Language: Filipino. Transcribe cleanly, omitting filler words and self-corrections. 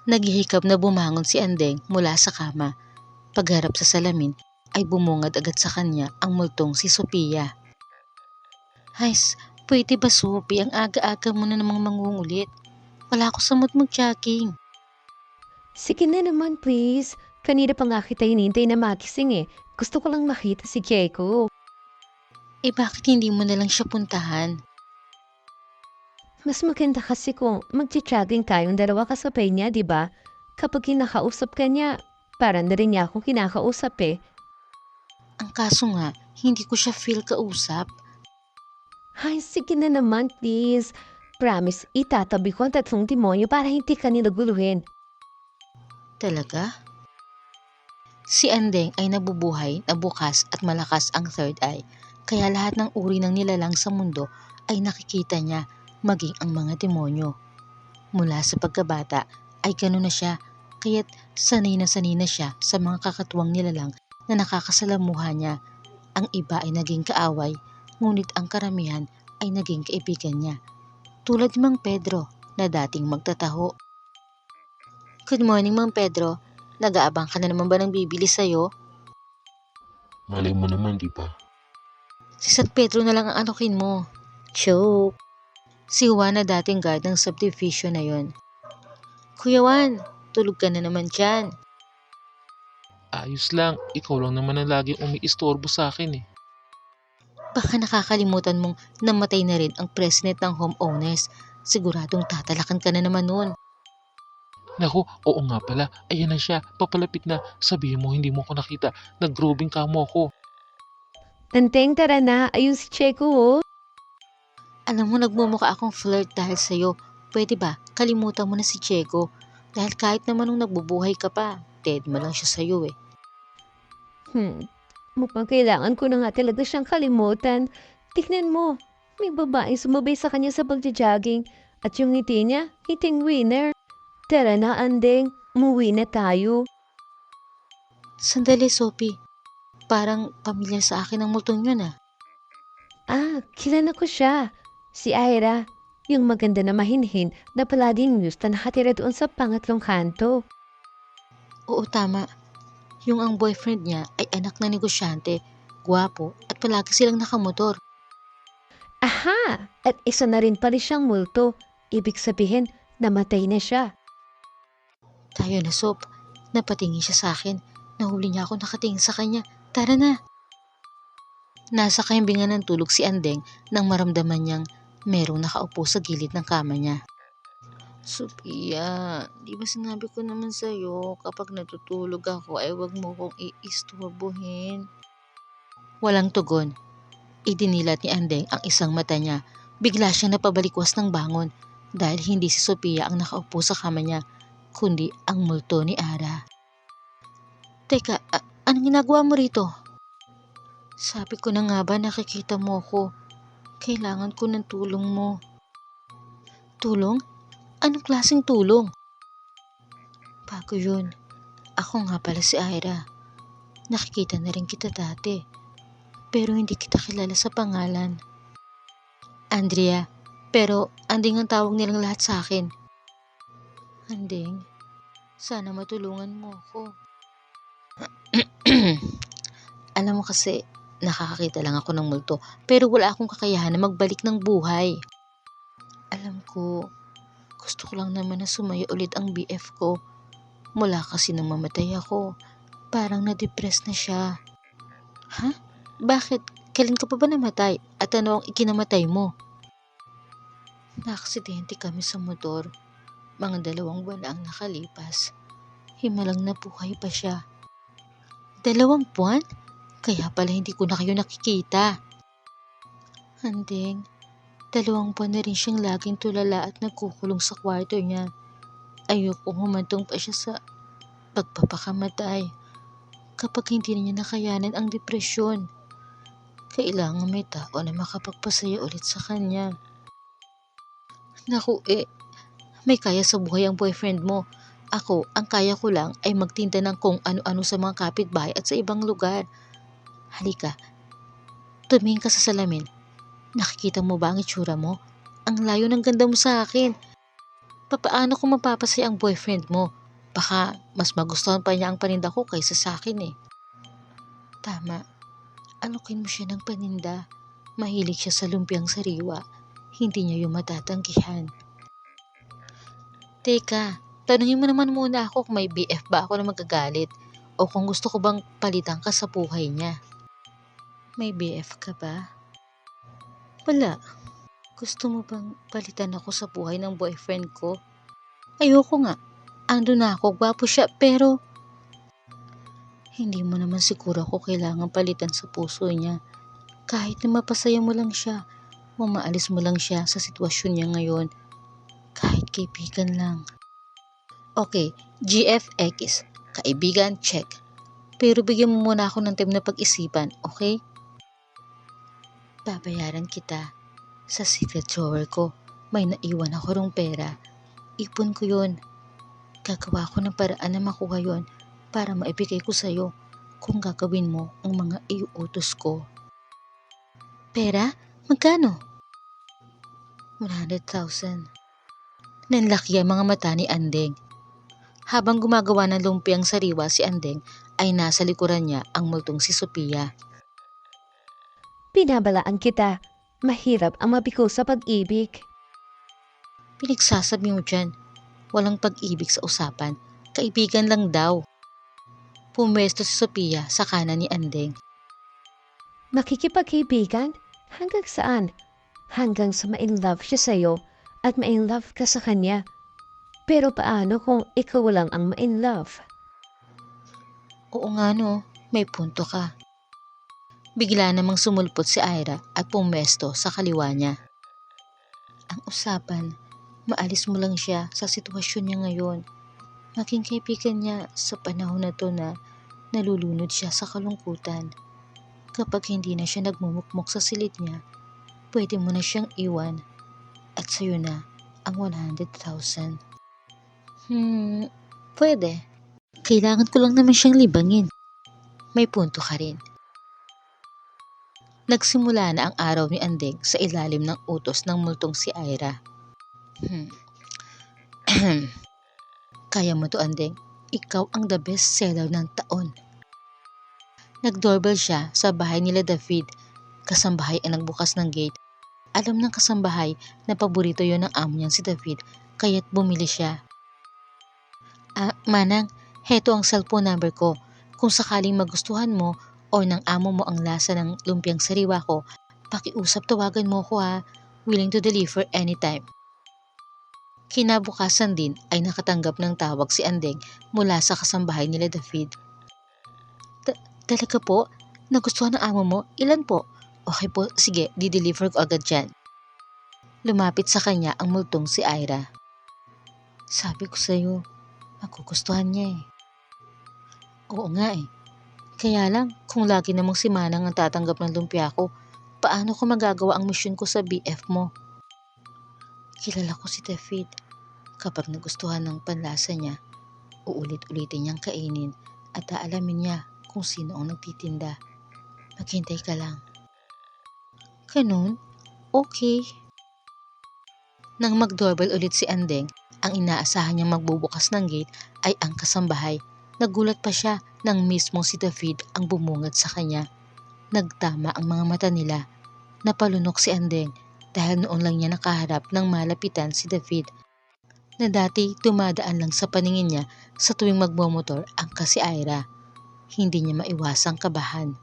Naghihikab na bumangon si Andeng mula sa kama. Pagharap sa salamin ay bumungad agad sa kanya ang multong si Sophia. Hays, pwede ba Sophie ang aga-aga mo na namang mangungulit? Wala ako sa mood mag-jogging. Sige na naman please. Kanina pa nga kita hinintay na magising eh. Gusto ko lang makita si Keiko. Bakit hindi mo na lang siya puntahan? Mas maganda kasi kung magja-jogging tayong dalawa kasabay niya, di ba? Kapag kinakausap ka niya, parang na rin niya akong kinakausap eh. Ang kaso nga, hindi ko siya feel kausap. Ay, sige na naman please. Promise, itatabi ko ang 3 demonyo para hindi ka nilaguluhin. Talaga? Si Andeng ay nabubuhay na bukas at malakas ang third eye, kaya lahat ng uri ng nilalang sa mundo ay nakikita niya, maging ang mga demonyo. Mula sa pagkabata ay gano'n na siya, kaya't sanay na siya sa mga kakatuwang nilalang na nakakasalamuha niya. Ang iba ay naging kaaway, ngunit ang karamihan ay naging kaibigan niya. Tulad ni Mang Pedro na dating magtataho. Good morning, Mang Pedro. Nag-aabang ka na naman ba ng bibili sa'yo? Malay mo naman, di ba? Si San Pedro na lang ang anokin mo. Joke. Si Juan na dating guard ng subdivision na yon. Kuya Juan, tulog ka na naman dyan. Ayos lang, ikaw lang naman ang laging umiistorbo sa akin eh. Baka nakakalimutan mong namatay na rin ang president ng homeowners. Siguradong tatalakan ka na naman nun. Naku, oo nga pala, ayan na siya, papalapit na. Sabihin mo hindi mo ko nakita, nag-grooving ka mo ako. Tanteng, tara na. Ayun si Checo oh. Alam mo, nagmumukha akong flirt dahil sa'yo. Pwede ba, kalimutan mo na si Diego? Dahil kahit naman nung nagbubuhay ka pa, dead mo lang siya sa'yo eh. Mukhang kailangan ko na nga talaga siyang kalimutan. Tignan mo, may babaeng sumabay sa kanya sa pagja-jogging. At yung ngiti niya, ngiting winner. Tara na, Andeng. Umuwi na tayo. Sandali, Sophie. Parang pamilyar sa akin ang multong yun ah. Kilala ko siya. Si Ira. Yung maganda na mahinhin na Paladin Muse na nakatira doon sa pangatlong kanto. Oo, tama. Yung ang boyfriend niya ay anak na negosyante, gwapo at palagi silang nakamotor. Aha! At isa na rin pala siyang multo. Ibig sabihin, namatay na siya. Tayo na, Sop. Napatingin siya sa akin. Nahuli niya ako nakatingin sa kanya. Tara na. Nasa kaimbingan ng tulog si Andeng nang maramdaman niyang merong nakaupo sa gilid ng kama niya. Sophia, di ba sinabi ko naman sa'yo kapag natutulog ako ay wag mo kong iistorbohin? Walang tugon. Idinilat ni Andeng ang isang mata niya. Bigla siyang napabalikwas ng bangon dahil hindi si Sophia ang nakaupo sa kama niya, kundi ang multo ni Ara. Teka, anong ginagawa mo rito? Sabi ko na nga ba nakikita mo ako. Kailangan ko ng tulong mo. Tulong? Anong klaseng tulong? Bago yun. Ako nga pala si Ira. Nakikita na rin kita dati. Pero hindi kita kilala sa pangalan. Andrea. Pero Anding ang tawag nilang lahat sa akin. Anding, sana matulungan mo ako. Alam mo kasi, nakakakita lang ako ng multo. Pero wala akong kakayahan na magbalik ng buhay. Alam ko, gusto ko lang naman na sumaya ulit ang BF ko. Mula kasi nang mamatay ako, parang na-depress na siya. Ha? Bakit? Kailan ka pa ba namatay? At ano ang ikinamatay mo? Naaksidente kami sa motor. Mga 2 buwan na ang nakalipas. Himalang nabuhay pa siya. 2 buwan? Kaya pala hindi ko na kayo nakikita. Handeng, 2 buwan na rin siyang laging tulala at nagkukulong sa kwarto niya. Ayokong humantong pa siya sa pagpapakamatay. Kapag hindi na niya nakayanan ang depresyon, kailangan may tao na makapagpasaya ulit sa kanya. Naku may kaya sa buhay ang boyfriend mo. Ako, ang kaya ko lang ay magtinda ng kung ano-ano sa mga kapitbahay at sa ibang lugar. Halika, tumingin ka sa salamin. Nakikita mo ba ang itsura mo? Ang layo ng ganda mo sa akin. Papaano ko mapapasaya ang boyfriend mo? Baka mas magustuhan pa niya ang paninda ko kaysa sa akin eh. Tama, alukin mo siya ng paninda. Mahilig siya sa lumpiang sariwa. Hindi niya yung matatanggihan. Teka, tanungin mo naman muna ako kung may BF ba ako na magagalit o kung gusto ko bang palitan ka sa buhay niya. May BF ka ba? Wala. Gusto mo bang palitan ako sa buhay ng boyfriend ko? Ayoko nga. Ando na ako, gwapo siya, pero hindi mo naman siguro ako kailangan palitan sa puso niya. Kahit na mapasaya mo lang siya o maalis mo lang siya sa sitwasyon niya ngayon. Kahit kaibigan lang. Okay, GFX. Kaibigan, check. Pero bigyan mo muna ako ng time na pag-isipan, okay? Babayaran kita. Sa secret drawer ko, may naiwan ako rong pera. Ipon ko yun. Gagawa ko ng paraan na makuha yun para maibigay ko sa'yo kung gagawin mo ang mga iuutos ko. Pera? Magkano? 100,000. Nanlaki ang mga mata ni Andeng. Habang gumagawa ng lumpiang sariwa si Andeng ay nasa likuran niya ang multong si Sophia. Binabalaan kita. Mahirap ang mabiko sa pag-ibig. Pinagsasabi mo dyan, walang pag-ibig sa usapan, kaibigan lang daw. Pumwesto si Sophia sa kanan ni Andeng. Makikipagkaibigan? Hanggang saan? Hanggang sa ma-in-love siya sa'yo at ma-in-love ka sa kanya. Pero paano kung ikaw lang ang ma-in-love? Oo nga no, may punto ka. Bigla namang sumulpot si Ira at pumwesto sa kaliwa niya. Ang usapan, maalis mo lang siya sa sitwasyon niya ngayon. Maging kaibigan niya sa panahon na to na nalulunod siya sa kalungkutan. Kapag hindi na siya nagmumukmok sa silid niya, pwede mo na siyang iwan at sa'yo na ang 100,000. Pwede. Kailangan ko lang naman siyang libangin. May punto ka rin. Nagsimula na ang araw ni Andeng sa ilalim ng utos ng multong si Ira. Kaya mo to, Andeng. Ikaw ang the best seller ng taon. Nag-doorbell siya sa bahay nila David. Kasambahay ang nagbukas ng gate. Alam ng kasambahay na paborito yon ng amo niyang si David, kaya't bumili siya. Manang, heto ang cellphone number ko. Kung sakaling magustuhan mo o ng amo mo ang lasa ng lumpiang sariwa ko, pakiusap tawagan mo ko ha. Willing to deliver anytime. Kinabukasan din ay nakatanggap ng tawag si Andeng mula sa kasambahay nila David. Talaga po? Nagustuhan ng amo mo? Ilan po? Okay po, sige, di-deliver ko agad dyan. Lumapit sa kanya ang multong si Ira. Sabi ko sa'yo, magugustuhan niya eh. Oo nga eh. Kaya lang, kung lagi namang si Manang ang tatanggap ng lumpia ko, paano ko magagawa ang misyon ko sa BF mo? Kilala ko si David. Kapag nagustuhan ng panlasa niya, uulit-ulitin niyang kainin at aalamin niya kung sino ang nagtitinda. Maghintay ka lang. Ganun? Okay. Nang mag-doorbell ulit si Andeng, ang inaasahan niyang magbubukas ng gate ay ang kasambahay. Nagulat pa siya nang mismo si David ang bumungad sa kanya. Nagtama ang mga mata nila. Napalunok si Andeng dahil noon lang niya nakaharap ng malapitan si David na dati dumadaan lang sa paningin niya sa tuwing magmomotor ang kasi Ira. Hindi niya maiwasang kabahan.